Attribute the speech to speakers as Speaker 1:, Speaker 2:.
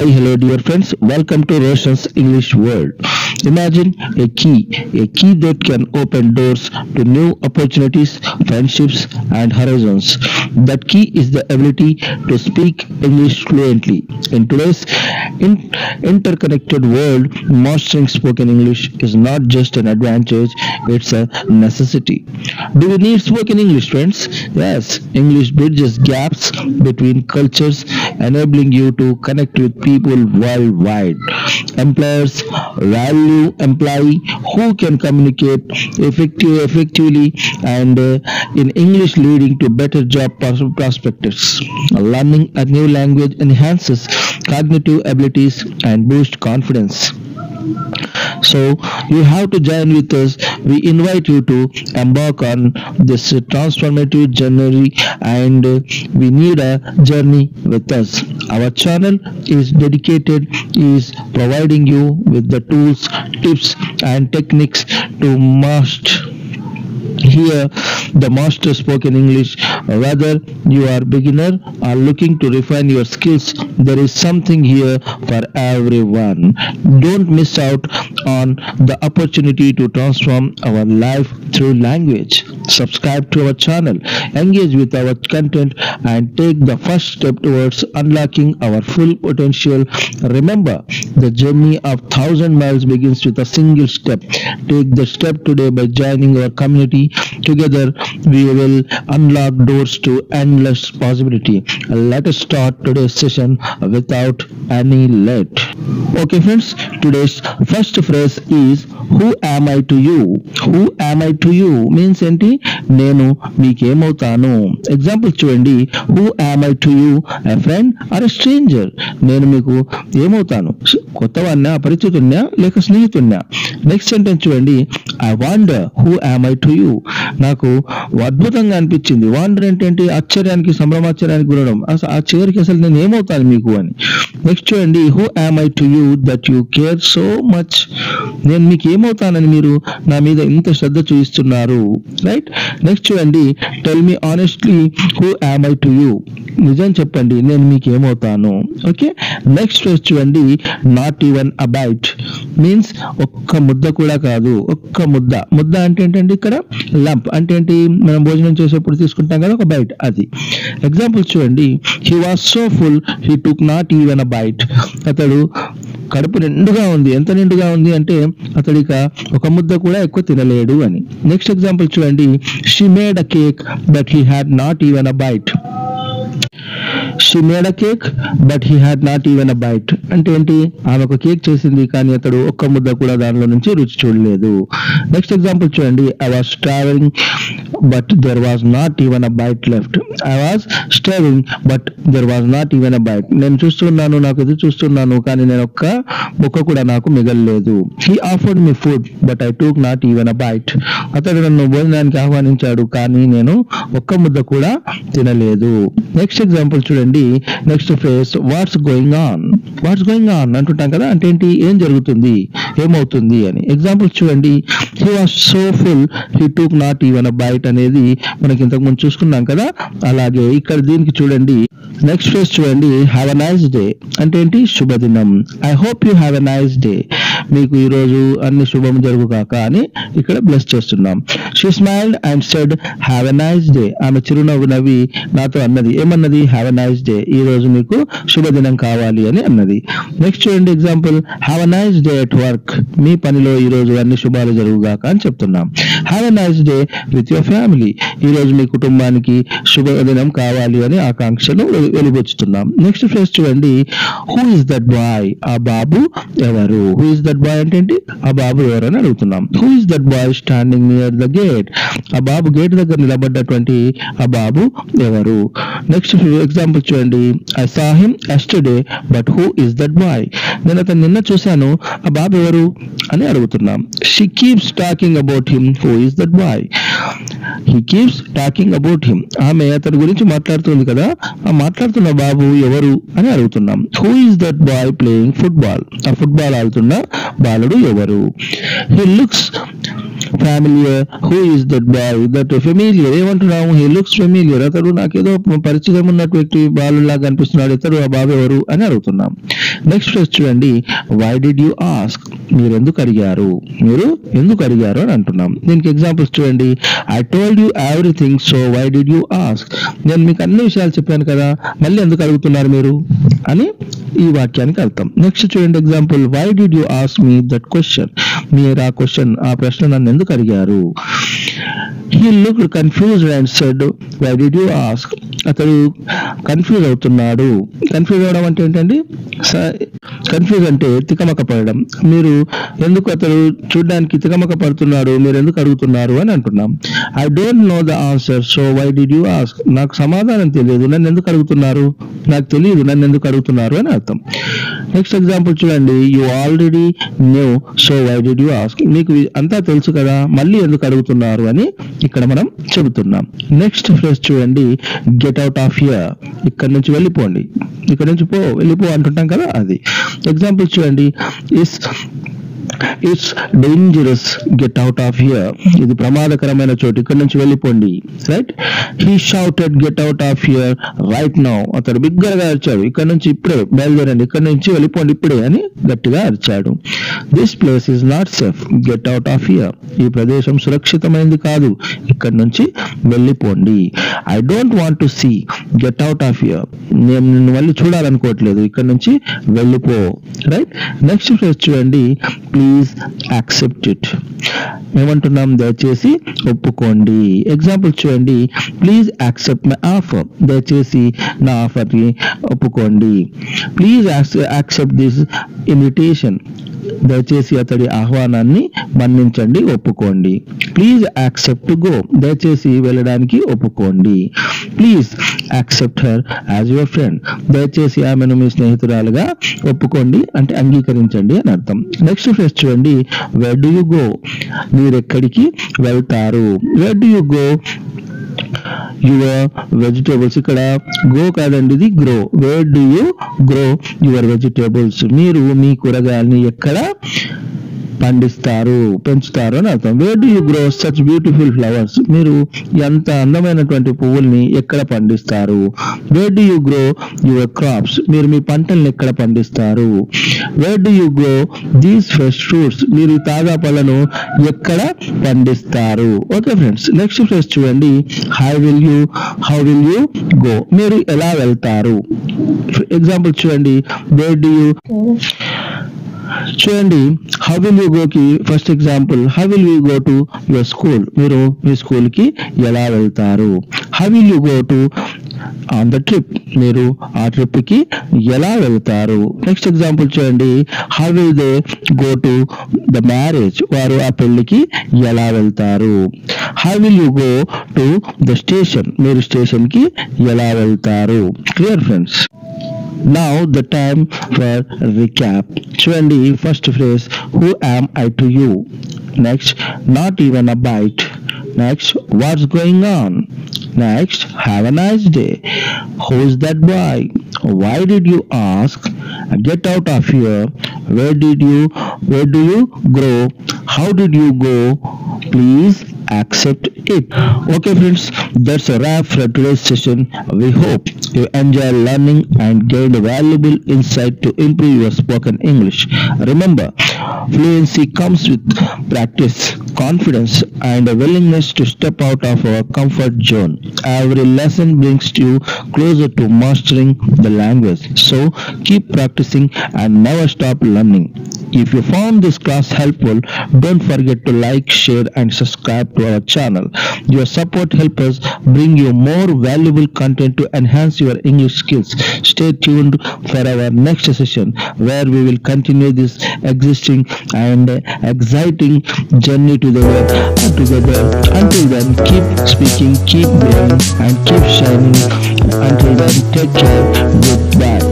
Speaker 1: Hi, hello, dear friends. Welcome to Roshan's English World. Imagine a key that can open doors to new opportunities, friendships, and horizons. That key is the ability to speak English fluently. In today's interconnected world, mastering spoken English is not just an advantage, it's a necessity. Do we need spoken English, friends? Yes, English bridges gaps between cultures, enabling you to connect with people worldwide. Employers value employee who can communicate effectively and in English, leading to better job prospects. Learning a new language enhances cognitive abilities and boosts confidence. So you have to join with us. We invite you to embark on this transformative journey, and we need a journey with us. Our channel is providing you with the tools, tips, and techniques to master spoken English. Whether you are beginner or looking to refine your skills, there is something here for everyone. Don't miss out on the opportunity to transform our life through language. Subscribe to our channel, engage with our content, and take the first step towards unlocking our full potential. Remember, the journey of 1,000 miles begins with a single step. Take the step today by joining our community. Together, we will unlock doors to endless possibility. Let us start today's session without any let. Okay, friends, today's first phrase is who am I to you? Who am I to you means ఏంటి? నేను మీకేమవుతాను. Example చూడండి. Who am I to you? A friend or a stranger? నేను మీకు ఏమవుతాను? కొత్తవాడినా, అపరిచితుడినా, లేక స్నేహితుడినా? Next sentence చూడండి. I wonder who am I to you? నాకు అద్భుతంగా అనిపించింది. వాండర్ అంటే ఏంటి? ఆశ్చర్యానికి, సంభ్రమాశ్చర్యానికి గురడం. ఆ చివరికి అసలు నేను ఏమవుతాను మీకు అని. నెక్స్ట్ చూడండి. Who am I to you that you care so much? నేను మీకు ఏమవుతానని మీరు నా మీద ఇంత శ్రద్ధ చూపిస్తున్నారు. రైట్. నెక్స్ట్ చూడండి. Tell me honestly who am I to you? నిజం చెప్పండి, నేను మీకు ఏమవుతాను. ఓకే. నెక్స్ట్ ఫేజ్ చూడండి. Not even a bite means ఒక్క ముద్ద కూడా కాదు. ఒక్క ముద్ద అంటే ఏంటంటే ఇక్కడ లంప్ అంటే ఏంటి? మనం భోజనం చేసేప్పుడు తీసుకుంటాం కదా ఒక బైట్, అది. ఎగ్జాంపుల్ చూడండి. He was so full he took not even a bite. అతడు కడుపు నిండుగా ఉంది. ఎంత నిండుగా ఉంది అంటే అతడిక ఒక ముద్ద కూడా ఎక్కువ తినలేడు అని. నెక్స్ట్ ఎగ్జాంపుల్ చూడండి. She made a cake but he had not even a bite. She made a cake but he had not even a bite అంటే ఏంటి? ఆమె ఒక కేక్ చేసింది, కానీ అతడు ఒక్క ముద్ద కూడా దానిలో నుంచి రుచి చూడలేదు. నెక్స్ట్ ఎగ్జాంపుల్ చూడండి. I was starving but there was not even a bite left. I was starving but there was not even a bite. నేను చూస్తున్నాను, నాకు ఎదురు చూస్తున్నాను, కానీ నేను ఒక్క ముక్క కూడా నాకు మిగలలేదు. He offered me food but I took not even a bite. అతడు నన్ను భోజనానికి ఆహ్వానించాడు, కానీ నేను ఒక్క ముద్ద కూడా తినలేదు. నెక్స్ట్ ఎగ్జాంపుల్ చూడండి. Next phrase what's going on. What's going on అంటుంటాం కదా, అంటే ఏంటి? ఏం జరుగుతుంది, ఏమవుతుంది అని. ఎగ్జాంపుల్ చూడండి. He was so full he took not even a bite అనేది మనకి ఇంతకు ముందు చూసుకున్నాం కదా, అలాగే ఇక్కడ దీనికి చూడండి. నెక్స్ట్ ఫ్రేజ్ చూడండి. హ్యావ్ ఎ నైస్ డే అంటే ఏంటి? శుభదినం. I hope you have a nice day. మీకు ఈరోజు అన్ని శుభం జరుగుగాక అని ఇక్కడ బ్లెస్ చేస్తున్నాం. She smiled and said have a nice day. ఆమె చిరునవ్వు నవ్వి నాతో అన్నది. ఏమన్నది? Have a nice day. ఈ రోజు మీకు శుభదినం కావాలి అని అన్నది. నెక్స్ట్ చూడండి. Example. Have a nice day at work. మీ పనిలో ఈ రోజు అన్ని శుభాలు జరుగుగాక అని చెప్తున్నాం. Have a nice day with your family. ఈ రోజు మీ కుటుంబానికి శుభదినం కావాలి అని ఆకాంక్షను వెలిబుచ్చుతున్నాం. నెక్స్ట్ ఫ్రేజ్ చూడండి. Who is that boy? ఆ బాబు ఎవరు? హూ ఇస్ దట్ బాయ్ అంటే ఏంటి? ఆ బాబు ఎవరని అడుగుతున్నాం. Who is that boy standing near the gate? ఆ బాబు గేట్ దగ్గర నిలబడ్డటువంటి ఆ బాబు ఎవరు? నెక్స్ట్ ఎగ్జాంపుల్ చూడండి. I saw him yesterday but who is that boy? నేను అతను నిన్న చూశాను, ఆ బాబు ఎవరు అని అడుగుతున్నాం. She keeps talking about him who is that boy. He keeps talking about him. ఆమె అతని గురించి మాట్లాడుతుంది కదా, ఆ మాట్లాడుతున్న బాబు ఎవరు అని అడుగుతున్నాం. Who is that boy playing football? ఆ ఫుట్బాల్ ఆడుతున్న బాలుడు ఎవరు? He looks familiar. Who is that boy? That familiar. ఏమంటున్నాము? He looks familiar. అతడు నాకేదో పరిచయం ఉన్నట్టు వ్యక్తి బాలులాగా అనిపిస్తున్నాడు. ఇతడు ఆ బాబు ఎవరు అని అడుగుతున్నాం. నెక్స్ట్ ఫ్రేజ్ చూడండి. Why did you ask? మీరు ఎందుకు అడిగారు? మీరు ఎందుకు అడిగారు అని అంటున్నాం. దీనికి ఎగ్జాంపుల్స్ చూడండి. I told you everything, so why did you ask? నేను మీకు అన్ని విషయాలు చెప్పాను కదా, మళ్ళీ ఎందుకు అడుగుతున్నారు మీరు అని ఈ వాక్యానికి అర్థం. నెక్స్ట్ చూడండి example. Why did you ask me that question? మీరు ఆ ప్రశ్న నన్ను ఎందుకు అడిగారు? He looked confused and said, why did you ask? అతడు కన్ఫ్యూజ్ అవుతున్నాడు. కన్ఫ్యూజ్ అవడం అంటే ఏంటండి? కన్ఫ్యూజ్ అంటే తికమక పడడం. మీరు ఎందుకు, అతడు చూడడానికి తికమక పడుతున్నాడు, మీరు ఎందుకు అడుగుతున్నారు అని అంటున్నాం. I don't know the answer, so why did you ask? నాకు సమాధానం తెలియదు, నన్ను ఎందుకు అడుగుతున్నారు? నాకు తెలియదు, నన్ను ఎందుకు అడుగుతున్నారు అని అర్థం. నెక్స్ట్ ఎగ్జాంపుల్ చూడండి. You already knew, so why did you ask? మీకు అంతా తెలుసు కదా, మళ్ళీ ఎందుకు అడుగుతున్నారు అని ఇక్కడ మనం చెబుతున్నాం. నెక్స్ట్ ఫ్రేజ్ చూడండి. Get out of here. ఇక్కడ నుంచి వెళ్ళిపోండి, ఇక్కడ నుంచి వెళ్ళిపో అంటుంటాం కదా, అది. ఎగ్జాంపుల్ చూడండి. It's dangerous, get out of here. ఇది ప్రమాదకరమైన చోటు, ఇక్కడ నుంచి వెళ్ళిపోండి. Right. He shouted, get out of here right now. అతడు బిగ్గరగా అరిచాడు, ఇక్కడ నుంచి ఇప్పుడే బయలుదేరండి, ఇక్కడ నుంచి వెళ్ళిపోండి ఇప్పుడే అని గట్టిగా అరిచాడు. This place is not safe, get out of here. ఈ ప్రదేశం సురక్షితమైనది కాదు, ఇక్కడ నుంచి వెళ్ళిపోండి. I don't want to see, get out of here. నేను నిన్ను మళ్ళీ చూడాలనుకోవట్లేదు, ఇక్కడ నుంచి వెళ్ళిపో. రైట్. నెక్స్ట్ ఫ్రేజ్ చూడండి. Please accept it. ఏమంటున్నాం? దయచేసి ఒప్పుకోండి. ఎగ్జాంపుల్ చూడండి. Please accept my offer. దయచేసి నా ఆఫర్ని ఒప్పుకోండి. Please accept this invitation. దయచేసి అతడి ఆహ్వానాన్ని మన్నించండి, ఒప్పుకోండి. Please accept go. దయచేసి వెళ్ళడానికి ఒప్పుకోండి. Please accept her as your friend. దయచేసి ఆమెను మీ స్నేహితురాలుగా ఒప్పుకోండి, అంటే అంగీకరించండి అని అర్థం. నెక్స్ట్ ఫ్రేజ్ చూడండి. Where do you go? మీరెక్కడికి వెళ్తారు? Where do you go your vegetables. ఇక్కడ గో కాదండి, ఇది grow. Where do you grow your vegetables? మీరు మీ కూరగాయల్ని ఎక్కడ పండిస్తారు, పెంచుతారు అని అర్థం. Where do you grow such beautiful flowers? మీరు ఎంత అందమైనటువంటి పువ్వుల్ని ఎక్కడ పండిస్తారు? Where do you grow your crops? మీరు మీ పంటల్ని ఎక్కడ పండిస్తారు? Where do you grow these fresh fruits? మీరు ఈ తాజా పళ్ళను ఎక్కడ పండిస్తారు? Okay friends. నెక్స్ట్ ఫ్రెష్ చూడండి. How will you go? మీరు ఎలా వెళ్తారు? ఎగ్జాంపుల్ చూడండి. వేర్ డు యు చూడండి. హౌ విల్ యూ గోకి first example. How will you go to your school? మీరు మీ స్కూల్ కి ఎలా వెళ్తారు? How will you go to on the trip? మీరు ఆ ట్రిప్ కి ఎలా వెళ్తారు? నెక్స్ట్ ఎగ్జాంపుల్ చూడండి. How will they go to the marriage? వారు ఆ పెళ్లికి ఎలా వెళ్తారు? How will you go to the station? మీరు స్టేషన్ కి ఎలా వెళ్తారు? Clear friends. Now the time for recap. చూడండి. First phrase. Who am I to you? Next, not even a bite. Next, what's going on? Next, have a nice day. Who's that boy? Why did you ask? Get out of here. Where do you grow? How did you go? Please accept it. Okay friends, that's a wrap for today's session. We hope you enjoy learning and gained valuable insight to improve your spoken English. Remember, fluency comes with practice, confidence and a willingness to step out of our comfort zone. Every lesson brings you closer to mastering the language. So keep practicing and never stop learning. If you found this class helpful, don't forget to like, share and subscribe to our channel. Your support helps us bring you more valuable content to enhance your English skills. Stay tuned for our next session where we will continue this existing and exciting journey together. Until then, keep speaking, keep growing and keep shining. Until then, take care. Goodbye.